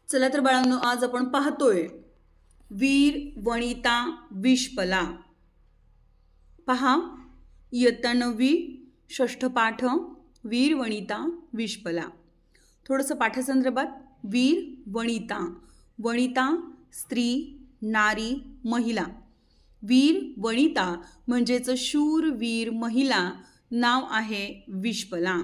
चला तर बाळांनो, आज आपण पाहतोय वीर वनिता विश्पला। पहा, इयत्ता 9वी षष्ठ पाठ वीर वनिता विश्पला। थोडंसं पाठसंदर्भात वीर वनिता, वनिता स्त्री, नारी, महिला। वीर वनिता म्हणजेच शूर वीर महिला नाव आहे विश्पला।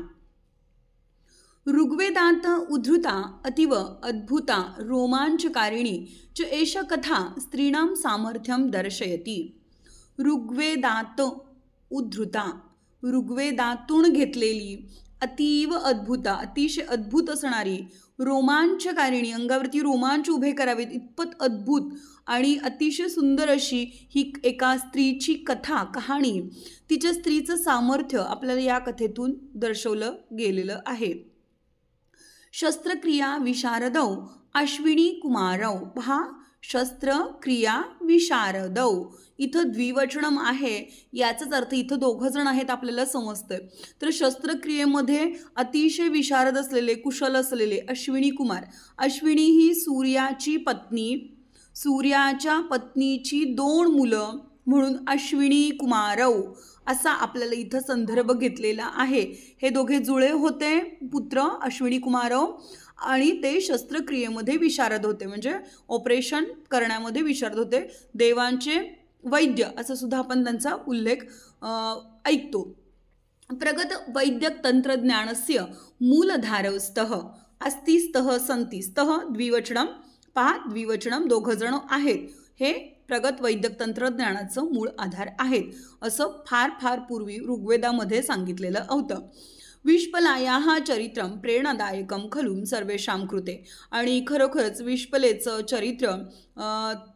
ऋग्वेदात उद्धृता अतीव अद्भुता रोमांचकारिणी च एषा कथा स्त्रीणां सामर्थ्यं दर्शयति। ऋग्वेदात उद्धृता, ऋग्वेदातून घेतलेली अतीव अद्भुता, अतिशय अद्भुत असणारी रोमांचकारिणी, अंगावरती रोमांच उभे करावेत इतपत अद्भुत आणि अतिशय सुंदर अशी ही एका स्त्रीची कथा, कहाणी, तिच्या स्त्रीचं सामर्थ्य आपल्याला या कथेतून दर्शवलं गेलेलं आहे। शस्त्रक्रिया विशारदौ अश्विनी कुमारौ। पहा, शस्त्रक्रिया विशारदौ इथं द्विवचनम आहे, याचाच अर्थ इथं दोघं जण आहेत आपल्याला समजतंय। तर शस्त्रक्रियेमध्ये अतिशय विशारद असलेले, कुशल असलेले अश्विनी कुमार। अश्विनी ही सूर्याची पत्नी, सूर्याच्या पत्नीची 2 मुलं म्हणून अश्विनी कुमारौ असा आपल्याला इथं संदर्भ घेतलेला आहे। हे दोघे जुळे होते पुत्र अश्विनी कुमारौ आणि ते शस्त्रक्रियेमध्ये विशारद होते, म्हणजे ऑपरेशन करण्यामध्ये विशारद होते। देवांचे वैद्य असं सुद्धा आपण त्यांचा उल्लेख ऐकतो। प्रगत वैद्यक तंत्रज्ञानस्य मूलधारस्तः अस्ति स्तः सन्ति। स्तः द्विवचनम, पहा द्विवचनम, दोघं जण आहेत, हे प्रगत वैद्यक तंत्रज्ञानाचं मूळ आधार आहेत असं फार फार पूर्वी ऋग्वेदामध्ये सांगितलेलं होतं। विश्पलायाः चरित्रं प्रेरणादायकं खलु सर्वेषां कृते। आणि खरोखरच विश्पलेचं चरित्र,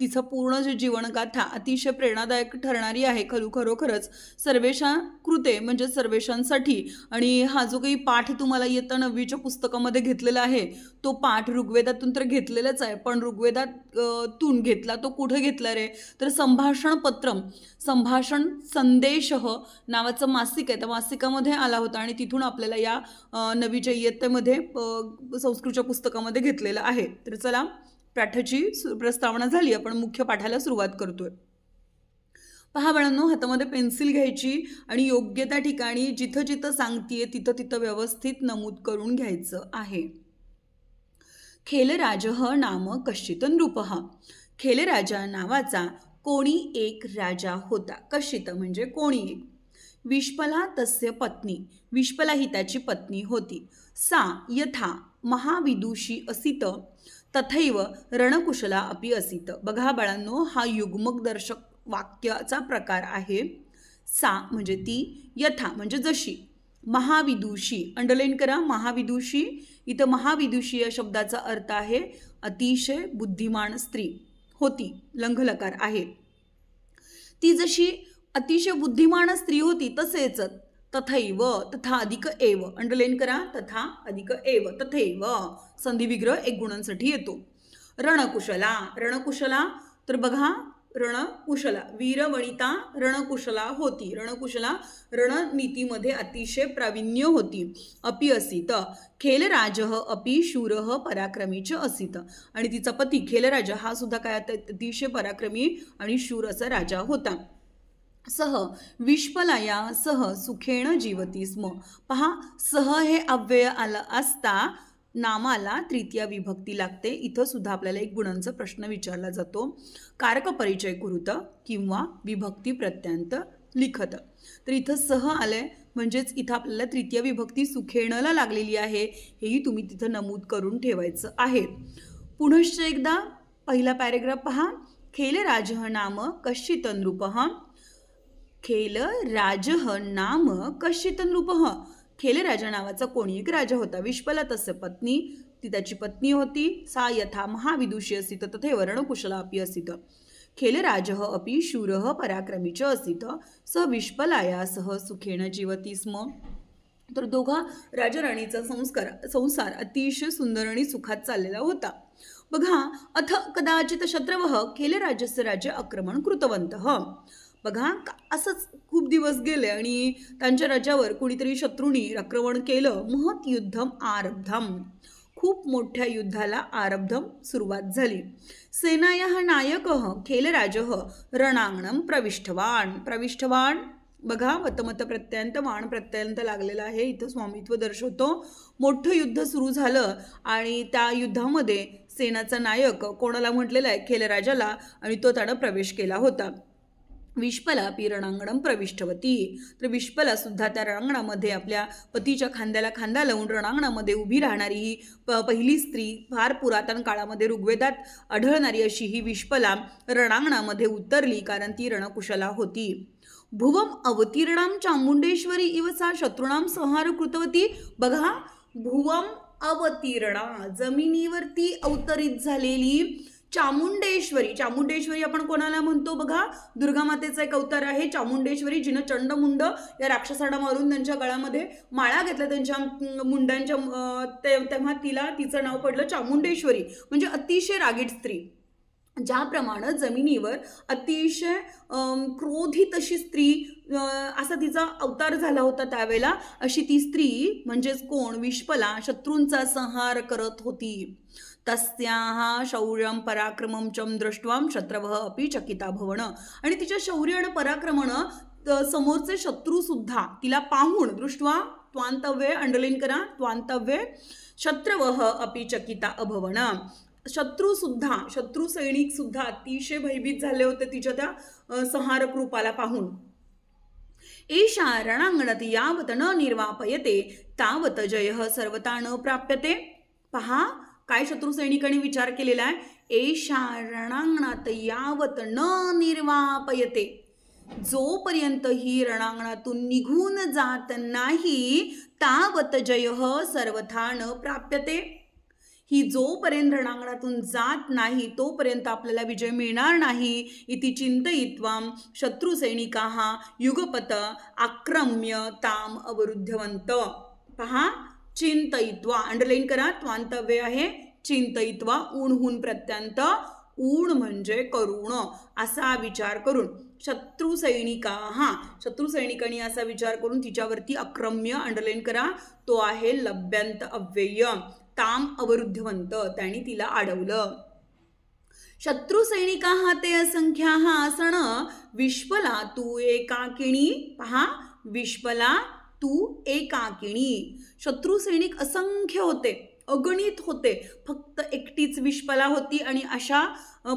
तिचं पूर्ण जे जीवनगाथा अतिशय प्रेरणादायक ठरणारी आहे खरोखरच सर्वेषां कृते, म्हणजे सर्वेषांसाठी। आणि हा जो काही पाठ तुम्हाला इयत्ता 9वीच्या पुस्तकामध्ये घेतलेला आहे तो पाठ ऋग्वेदातून तर घेतलेलाच आहे, पण ऋग्वेदातून घेतला तो कुठे घेतला रे, तर संभाषण पत्रम, संभाषण संदेश नावाचं मासिक आहे, त्या मासिकामध्ये आला होता आणि तिथून आपल्याला या 9वीच्या इयत्तेमध्ये संस्कृतच्या पुस्तकामध्ये घेतलेलं आहे। तर चला, पाठाची प्रस्तावना झाली, आपण मुख्य पाठाला सुरुवात करतोय। पहा बाळांनो, हातामध्ये पेन्सिल घ्यायची आणि योग्य त्या ठिकाणी जिथं जिथं सांगतीये तिथं तिथं व्यवस्थित नमूद करून घ्यायचं आहे। खेलराजः नाम कश्चित् नृपः। खेलराजा नावाचा कोणी एक राजा होता। कश्चित् म्हणजे कोणी एक। विश्पला तस्य पत्नी, विश्पला ही त्याची पत्नी होती। सा यथा महाविदुषी असित तथैव रणकुशला अपि असित। बघा बाळांनो, हा युग्मक दर्शक वाक्याचा प्रकार आहे। सा म्हणजे ती, यथा म्हणजे जशी, महाविदुषी अंडरलाईन करा, महाविदुषी। इथं महाविदुषी या शब्दाचा अर्थ आहे अतिशय बुद्धिमान स्त्री होती, लंघलकार आहे। ती जशी अतिशय बुद्धिमान स्त्री होती तसेच तथैव, तथा अधिक एव, अंडरलाईन करा, तथा अधिक एव, तथैव संधी विग्रह एक गुणांसाठी येतो। रणकुशला, रणकुशला तर बघा, रणकुशला वीर वनिता रणकुशला होती, रणकुशला रणनीतीमध्ये अतिशय प्रावीण्य होती। अपि असित खेलराजः अपि शूरः पराक्रमी च असित। आणि तिचा पती खेलराजा हा सुद्धा काय अतिशय पराक्रमी आणि शूर असा राजा होता। सह विश्पलाया सह सुखेण जीवती स्म। पहा, सह हे अव्यय आलं असता नामाला तृतीय विभक्ती लागते। इथं सुद्धा आपल्याला एक गुणांचा प्रश्न विचारला जातो, कारक परिचय कुरुत किंवा विभक्ती प्रत्यांत लिखत। तर इथं सह आलंय, म्हणजेच इथं आपल्याला तृतीय विभक्ती सुखेणला लागलेली आहे, हेही तुम्ही तिथं नमूद करून ठेवायचं आहे। पुनश्च एकदा पहिला पॅरेग्राफ पहा। खेलराजः नाम कश्चित् नृपः। खेलराजः नाम कश्चित् नृपः। खेलराजा नावाचा कोणी एक राजा होता। विश्पला तस्य पत्नी, ती त्याची पत्नी होती। सा यथा महाविदुषी असित तथैव रणकुशला अपि असित। खेलराजः अपि शूरः पराक्रमी च असित। स विश्पलाया सह सुखेन जीवती स्म। तर दोघा राजराणीचा संसार अतिशय सुंदर आणि सुखात चाललेला होता। बघा, अथ कदाचित शत्रवः खेलराजस्य राज्य आक्रमण कृतवन्तः। बघा, असंच खूप दिवस गेले आणि त्यांच्या राज्यावर कोणीतरी शत्रूंनी आक्रमण केलं। महत् युद्धम आरब्धम, खूप मोठ्या युद्धाला आरब्धम सुरुवात झाली. सेनायाः नायकः खेलराजः रणांगणं प्रविष्टवान बघा, वतमत प्रत्यंत वाण प्रत्यंत लागलेला आहे, इथं स्वामित्व दर्शवतो. मोठं युद्ध सुरू झालं आणि त्या युद्धामध्ये सेनाचा नायक कोणाला म्हटलेला आहे, खेलराजाला, आणि तो त्यानं प्रवेश केला होता. विष्पलापि रणांगणं प्रविष्टवती. तर विष्पला सुद्धा त्या रणांगणामध्ये आपल्या पतीच्या खांद्याला खांदा लावून रणांगणामध्ये उभी राहणारी ही पहिली स्त्री, फार पुरातन काळामध्ये ऋग्वेदात आढळणारी अशी ही विष्पला रणांगणामध्ये उतरली, कारण ती रणकुशला होती. भुवम अवतीर्णाम चामुंडेश्वरी इव सा शत्रूणाम संहार कृतवती. बघा, भुवम अवतीर्णा, जमिनीवरती अवतरित झालेली चामुंडेश्वरी आपण कोणाला म्हणतो बघा, दुर्गा मातेचा एक अवतार आहे चामुंडेश्वरी, जिनं चंडमुंड या राक्षसांना मारून त्यांच्या गळ्यामध्ये माळा घेतल्या त्यांच्या मुंडांच्या, तेव्हा तिचं नाव पडलं चामुंडेश्वरी, म्हणजे अतिशय रागीट स्त्री. ज्याप्रमाणे जमिनीवर अतिशय क्रोधित अशी स्त्री असा तिचा अवतार झाला होता त्यावेळेला, अशी ती स्त्री म्हणजेच कोण, विष्पला, शत्रूंचा संहार करत होती. तस्याः शौर्यं पराक्रमं च दृष्ट्वा शत्रवः अपि चकिता भवन. आणि तिच्या शौर्य आणि पराक्रमानं समोरचे शत्रू सुद्धा तिला पाहून, दृष्ट्वा त्वांतव्ये, अंडरलाईन करा, त्वांतव्ये, शत्रवः अपि चकिता अभवन. शत्रू सैनिक सुद्धा अतिशय भयभीत झाले होते तिच्या त्या संहारक रूपाला पाहून. एषा रणांगणात यावत न निर्वापयते तावत जयः सर्वथा न प्राप्यते. पहा, काय शत्रू सैनिकांनी विचार केलेला आहे, एषा रणांगणात यावत न निर्वापयते, जोपर्यंत ही रणांगणातून निघून जात नाही, तावत जयः सर्वथा न प्राप्यते. ही जोपर्यंत रणांगणातून जात नाही तोपर्यंत आपल्याला विजय मिळणार नाही. इति चिंतयित्वा शत्रू सैनिकाः युगपत आक्रम्य ताम अवरुद्धवंत. पहा, चिंतयित्वा, अंडरलाईन करा, त्वांतव्य आहे, चिंतयित्वा, ऊणहून प्रत्यंत, ऊण म्हणजे करुण, असा विचार करून शत्रू सैनिकांनी असा विचार करून तिच्यावरती अक्रम्य, अंडरलाईन करा, तो आहे लभ्यंत अव्यय, ताम अवरुद्धवंत, त्यांनी तिला अडवलं. शत्रू सैनिकाः ते असंख्याः आसन विष्पला तू एकाकिणी. पहा, विष्पला तू एकाकिणी. शत्रू सैनिक असंख्य होते, अगणित होते, फक्त एकटीच विष्पला होती. आणि अशा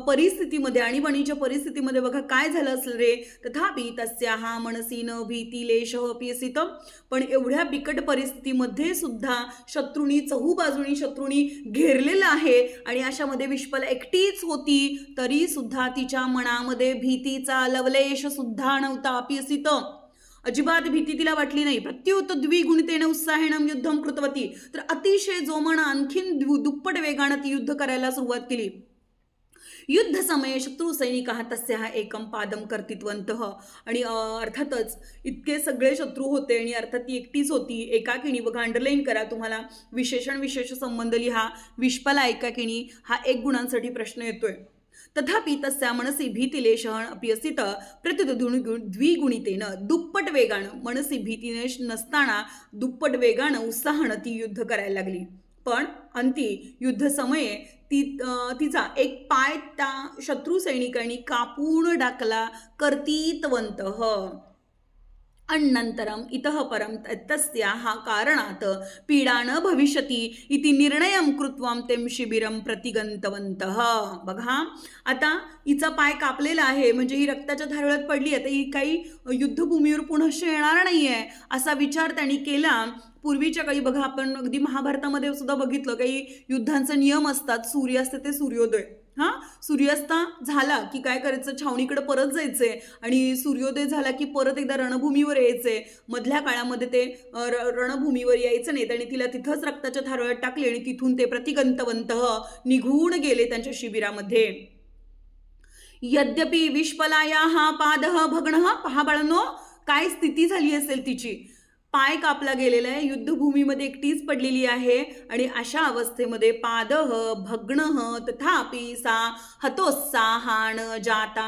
परिस्थितीमध्ये, आणीबाणीच्या परिस्थितीमध्ये बघा काय झालं असेल रे. तथापि तस्याः मनसी न भीती लेशः अपि असित. पण एवढ्या बिकट परिस्थितीमध्ये सुद्धा शत्रूंनी घेरलेलं आहे आणि अशामध्ये विष्पला एकटीच होती, तरी सुद्धा तिच्या मनामध्ये भीतीचा लवलेश सुद्धा नव्हता. अपि असित, अजिबात भीती तिला वाटली नाही. प्रत्युत द्विगुणितेन उत्साहेन युद्धम कृतवती. तर अतिशय जोमानं आणखीन दुप्पट वेगानं ती युद्ध करायला सुरुवात केली. युद्ध समये शत्रू सैनिकाः तस्याः एकं पादं कर्तितवन्तः. आणि अर्थातच इतके सगळे शत्रू होते आणि अर्थात ती एकटीच होती, एकाकिणी. बघा, अंडरलाईन करा, तुम्हाला विशेष संबंध लिहा. विष्पला एकाकिणी हा एक गुणांसाठी प्रश्न येतोय. तथापि तस्या मनसी भीतिलेशः अपि असित प्रत्युत द्विगुणितेनं, दुप्पट वेगानं, मनसी भीतीने नसताना दुप्पट वेगानं, उत्साहानं ती युद्ध करायला लागली. पण अंती युद्ध समये तिचा एक पाय त्या शत्रू सैनिकांनी कापून टाकला. कर्तितवन्तः. अनन्तरम् इतः परं तस्याः कारणात् पीडा न भविष्यति इति निर्णयं कृत्वा तें शिबिरं प्रतिगन्तवन्तः. बघा, आता हिचा पाय कापलेला आहे, म्हणजे ही रक्ताच्या धारळ्यात पडली आहे, तर ही काही युद्धभूमीवर पुनश्च येणार नाही आहे असा विचार त्यांनी केला. पूर्वीच्या काळी बघा, आपण अगदी महाभारतामध्ये सुद्धा बघितलं, काही युद्धांचे नियम असतात. सूर्यास्त ते सूर्योदय. सूर्यास्त झाला की काय करायचं, छावणीकडे परत जायचे आणि सूर्योदय झाला की परत एकदा रणभूमीवर यायचे. मधल्या काळामध्ये ते रणभूमीवर यायचं नाही, त्यांनी तिला तिथंच रक्ताच्या धारळ्यात टाकले आणि तिथून ते प्रतिगंतवन्तः, निघून गेले त्यांच्या शिबिरामध्ये. यद्यपि विष्पलायाः पादः भग्नः. पहा बाळांनो, काय स्थिती झाली असेल तिची. पाय कापला गेलेला आहे, युद्धभूमीमध्ये एकटीच पडलेली आहे आणि अशा अवस्थेमध्ये पादः भग्नः तथापि सा हतोत्साहान जाता.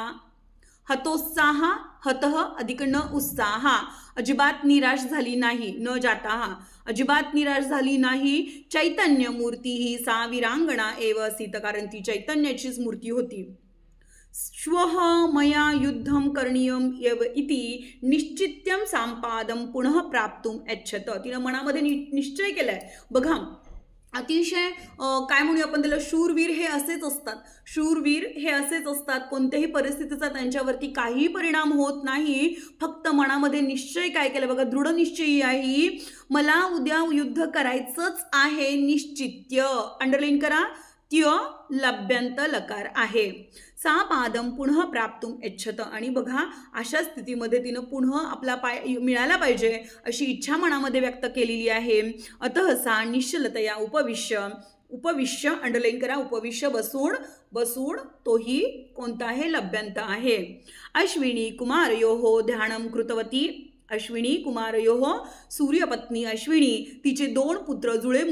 हतः अधिक न उत्साह, अजिबात निराश झाली नाही. न जाता अजिबात निराश झाली नाही. चैतन्य मूर्ती ही सा वीरांगणा एव असीत, कारण ती चैतन्याचीच मूर्ती होती. श्वः मया युद्धं करणीयम एव इति निश्चित्यं संपादं पुनः प्राप्तुम इच्छत. तिनं मनामध्ये निश्चय केलाय. बघा, अतिशय काय म्हणूया आपण त्याला, शूरवीर हे असेच असतात. शूरवीर हे असेच असतात. कोणत्याही परिस्थितीचा त्यांच्यावरती काही परिणाम होत नाही. फक्त मनामध्ये निश्चय काय केलं बघा, दृढ निश्चयी आहे. मला उद्या युद्ध करायचंच आहे. निश्चित्य अंडरलाईन करा. त्य लभ्यंत लकार आहे. सा पादम पुनः प्राप्तुम इच्छत. आणि बघा, अशा स्थितीमध्ये तिनं पुन्हा आपला पाय मिळाला पाहिजे अशी इच्छा मनामध्ये व्यक्त केलेली आहे. अतः सा निश्चलतया उपविश्य अंडरलाईन करा. उपविश्य बसून तोही कोणता आहे, लभ्यंत आहे. अश्विनी कुमारयोः ध्यानं कृतवती. अश्विनी कुमारयोः सूर्यपत्नी अश्विनी, तिचे 2 पुत्र, जुळे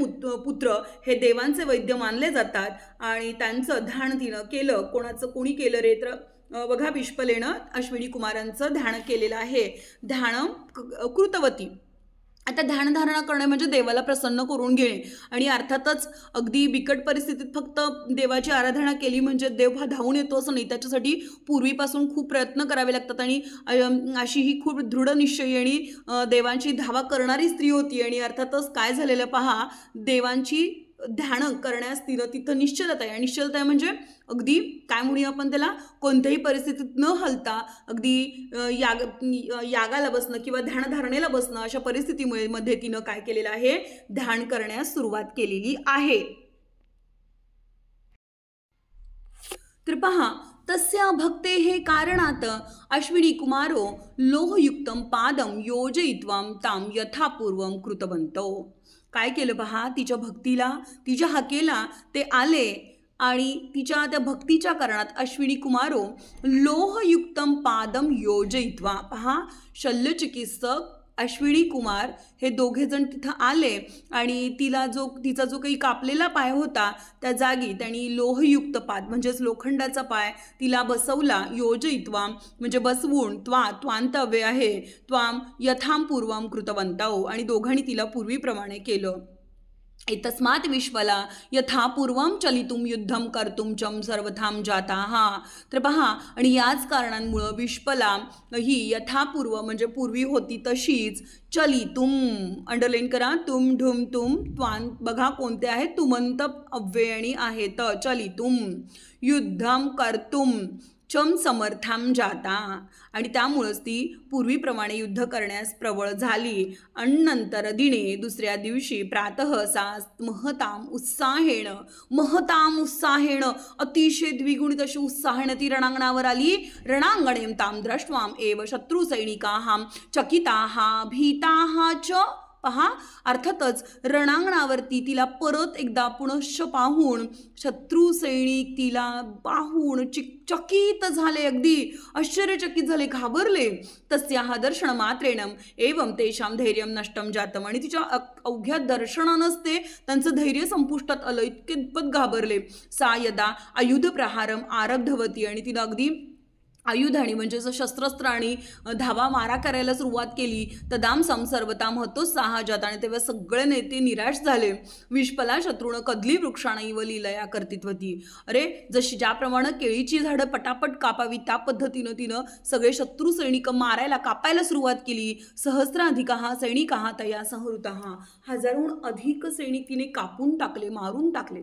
पुत्र हे देवांचे वैद्य मानले जातात. आणि त्यांचं ध्यान तिनं केलं. कोणी केलं रे, तर बघा, विश्वलेनं अश्विनी कुमारांचं ध्यान केलेलं आहे. ध्यान कृतवती. आता ध्यानधारणा करणे म्हणजे देवाला प्रसन्न करून घेणे. आणि अर्थातच अगदी बिकट परिस्थितीत फक्त देवाची आराधना केली म्हणजे देव धावून येतो असं नाही. त्याच्यासाठी पूर्वीपासून खूप प्रयत्न करावे लागतात. आणि अशी ही खूप दृढ निश्चयी आणि देवांची धावा करणारी स्त्री होती. आणि अर्थातच काय झालेलं पहा, देवांची ध्यान करण्यास तिथं निश्चलता आहे. निश्चलता म्हणजे अगदी काय म्हणूया आपण त्याला, कोणत्याही परिस्थितीत न हलता अगदी यागाला बसणं किंवा ध्यानधारणेला बसणं, अशा परिस्थितीमध्ये तिनं काय केलेलं आहे, ध्यान करण्यास सुरुवात केलेली आहे. तर पहा, तस्या भक्तेः कारणात अश्विनी कुमारो लोहयुक्तं पादं योजयित्वा तां यथापूर्वं कृतवन्तौ. काय केलं पहा, तिच्या भक्तीला, तिच्या हाकेला ते आले. आणि तिच्या त्या भक्तीच्या कारणात अश्विनी कुमारो लोहयुक्तं पादं योजयित्वा. पहा, शल्यचिकित्सक अश्विनी कुमार हे दोघे जण तिथं आले. आणि तिचा जो काही कापलेला पाय होता त्या जागी त्यांनी लोहयुक्त पाद म्हणजेच लोखंडाचा पाय तिला बसवला. योजयित्वा म्हणजे बसवून. त्वांतव्य आहे. त्वाम यथां पूर्वं कृतवन्तौ. आणि दोघांनी तिला पूर्वीप्रमाणे केलं. एतस्मात् विश्वला यथा पूर्वं चलितुम युद्धम कर्तुम चम सर्वथाम जाताः. तर पहा, आणि याच कारणांमुळं विश्वला ही यथापूर्व म्हणजे पूर्वी होती तशीच चलितुम अंडरलाईन करा. तुम ढुम तुम त्वान बघा कोणते आहेत, तुमंत अव्ययणी आहेत. चलितुम युद्धम कर्तुम चम समर्थाम जाता. आणि त्यामुळंच ती पूर्वीप्रमाणे युद्ध करण्यास प्रबळ झाली. नंतर दिने दुसऱ्या दिवशी प्रातः सा महताम उत्साहेण अतिशय द्विगुणित अशी उत्साहाने ती रणांगणावर आली. रणांगणेम ताम द्रष्ट्वाम एव शत्रुसैनिकाः चकिताः भीताः च. पहा, अर्थातच रणांगणावरती तिला परत एकदा पुनश्च पाहून शत्रू सैनिक तिला पाहून चकित झाले, अगदी आश्चर्यचकित झाले, घाबरले. तस्याः दर्शन मात्रेण एवं तेषां धैर्यं नष्टं जातम. आणि तिच्या अवघ्या दर्शनानंच ते त्यांचं धैर्य संपुष्टात आलं, इतपत घाबरले. सा यदा आयुध प्रहारम आरब्धवती. आणि तिला अगदी आयुधानी म्हणजे शस्त्रास्त्र आणि धावा मारा करायला सुरुवात केली. तदाम संसर्वताम हतोत्साह जात. आणि तेव्हा सगळे नेते निराश झाले. विश्वला शत्रुण कदली वृक्षाणी व लीलया कर्तित्वती. अरे, जशी ज्याप्रमाणे केळीची झाडं पटापट कापावी त्या पद्धतीनं तिनं सगळे शत्रू सैनिक मारायला कापायला सुरुवात केली. सहस्राधिकाः सैनिकाः तया संहृताः. 1000हून अधिक सैनिक तिने कापून टाकले, मारून टाकले.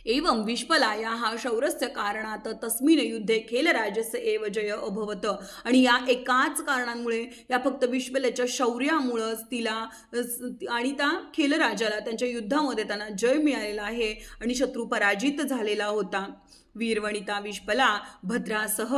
एवं विश्वलायाः शौरस्य कारणात तस्मिन् युद्धे खेलराजस्य एव जय अभवत. आणि या एकाच कारणांमुळे, या फक्त विश्वलाच्या शौर्यामुळंच तिला आणि त्या खेलराजाला त्यांच्या युद्धामध्ये त्यांना जय मिळालेला आहे आणि शत्रू पराजित झालेला होता. वीरवणिता विश्वला भद्रासह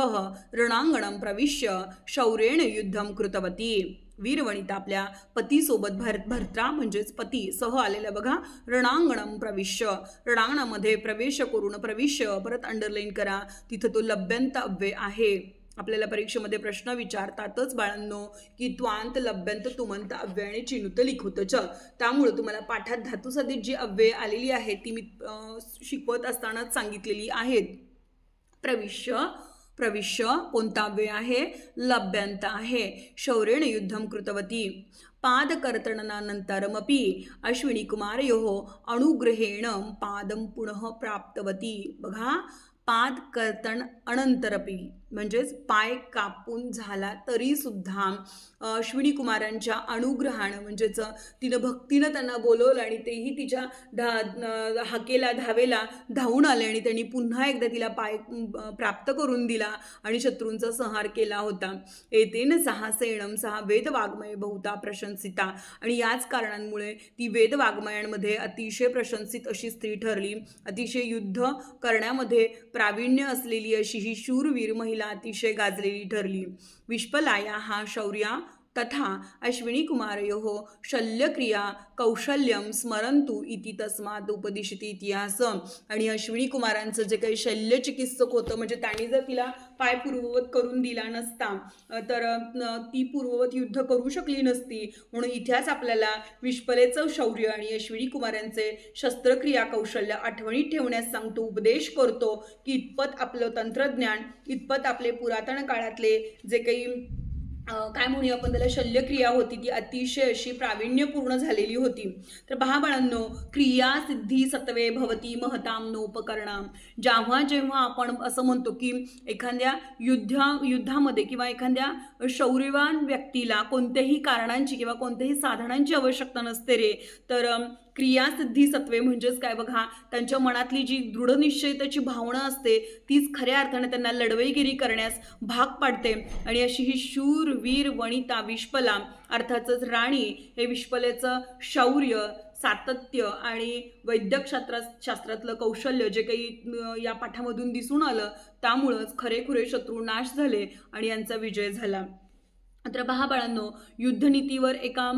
रणांगणं प्रविश्य शौर्येण युद्धं कृतवती. वीरवणिता आपल्या पतीसोबत भर्त्रा म्हणजेच पती सह आलेल्या बघा. रणांगणं प्रविश्य, रणांगणामध्ये प्रवेश करून, प्रविश्य परत अंडरलाईन करा. तिथं तो लभ्यंत अव्यय आहे. आपल्याला परीक्षेमध्ये प्रश्न विचारतातच बाळांनो की त्वांत लभ्यंत तुमंत अव्ययाने चिनुत लिखुत च. त्यामुळे तुम्हाला पाठात धातुसदित जी अव्यय आलेली आहेत ती मी शिकवत असतानाच सांगितलेली आहेत. प्रविश्य कोणता अव्यय आहे, लभ्यंत आहे. शौर्येण युद्धम कृतवती. पादकर्तनानन्तरमपि अश्विनीकुमारयोः अनुग्रहेण पादं पुनः प्राप्तवती. बघा, पादकर्तन अनंतरपी म्हणजेच पाय कापून झाला तरी सुद्धा अश्विनी कुमारांच्या अनुग्रहानं म्हणजेच तिनं भक्तीनं त्यांना बोलवलं आणि तेही तिच्या हाकेला धावेला धावून आले आणि त्यांनी पुन्हा एकदा तिला पाय प्राप्त करून दिला आणि शत्रूंचा संहार केला होता. एतेन सहासेणम सहा वेदवाङ्मय बहुता प्रशंसिता. आणि याच कारणांमुळे ती वेदवाङ्मयांमध्ये अतिशय प्रशंसित अशी स्त्री ठरली. अतिशय युद्ध करण्यामध्ये प्रावीण्य असलेली अशी ही शूरवीर महिला अतिशय गाजलेली ठरली. विष्पलायाः शौर्या तथा अश्विनीकुमारयोः शल्यक्रिया कौशल्यं स्मरन्तु इति तस्मात् उपदिशति इतिहास. आणि अश्विनी कुमारांचं जे काही शल्यचिकित्सक होतं म्हणजे त्यांनी जर तिला पाय पूर्ववत करून दिला नसता तर ती पूर्ववत युद्ध करू शकली नसती. म्हणून इतिहास आपल्याला विष्पलेचं शौर्य आणि अश्विनी कुमारांचे शस्त्रक्रिया कौशल्य आठवणीत ठेवण्यास सांगतो, उपदेश करतो की इतपत आपलं तंत्रज्ञान, इतपत आपले पुरातन काळातले जे काही काय म्हणूया आपण त्याला शल्यक्रिया होती ती अतिशय अशी प्रावीण्यपूर्ण झालेली होती. तर पहा बाळांनो, क्रिया सिद्धी सत्वे भवती महताम नोपकरणाम. जेव्हा जेव्हा आपण असं म्हणतो की एखाद्या युद्धामध्ये किंवा एखाद्या शौर्यवान व्यक्तीला कोणत्याही कारणांची किंवा कोणत्याही साधनांची आवश्यकता नसते रे, तर क्रियासिद्धी सत्वे म्हणजेच काय बघा, त्यांच्या मनातली जी दृढनिश्चयतेची भावना असते तीच खऱ्या अर्थाने त्यांना लढवईगिरी करण्यास भाग पाडते. आणि अशी ही शूर वीर वनिता विष्पला अर्थातच राणी हे विष्पलेचं शौर्य, सातत्य आणि वैद्यक शास्त्रातलं कौशल्य जे काही या पाठामधून दिसून आलं त्यामुळंच खरेखुरे शत्रू नाश झाले आणि यांचा विजय झाला. तर पहा बाळांनो, युद्धनीतीवर एका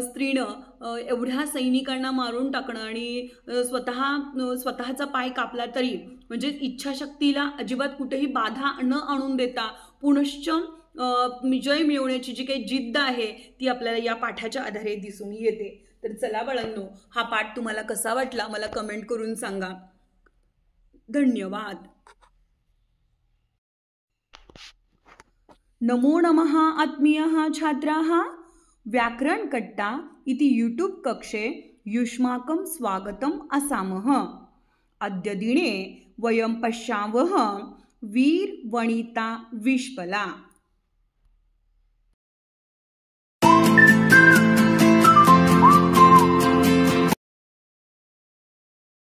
स्त्रीनं एवढ्या सैनिकांना मारून टाकणं आणि स्वतःचा पाय कापला तरी म्हणजे इच्छाशक्तीला अजिबात कुठेही बाधा न आणून देता पुनश्च विजय मिळवण्याची जी काही जिद्द आहे ती आपल्याला या पाठाच्या आधारे दिसून येते. तर चला बाळांनो, हा पाठ तुम्हाला कसा वाटला मला कमेंट करून सांगा. धन्यवाद. नमो नमः आत्मीयः छात्राः. व्याकरणकट्टा इति यूट्यूब कक्षे युष्माकं स्वागतम् असामः. अद्य दिने वयं पश्यामः वीर वनिता विष्पला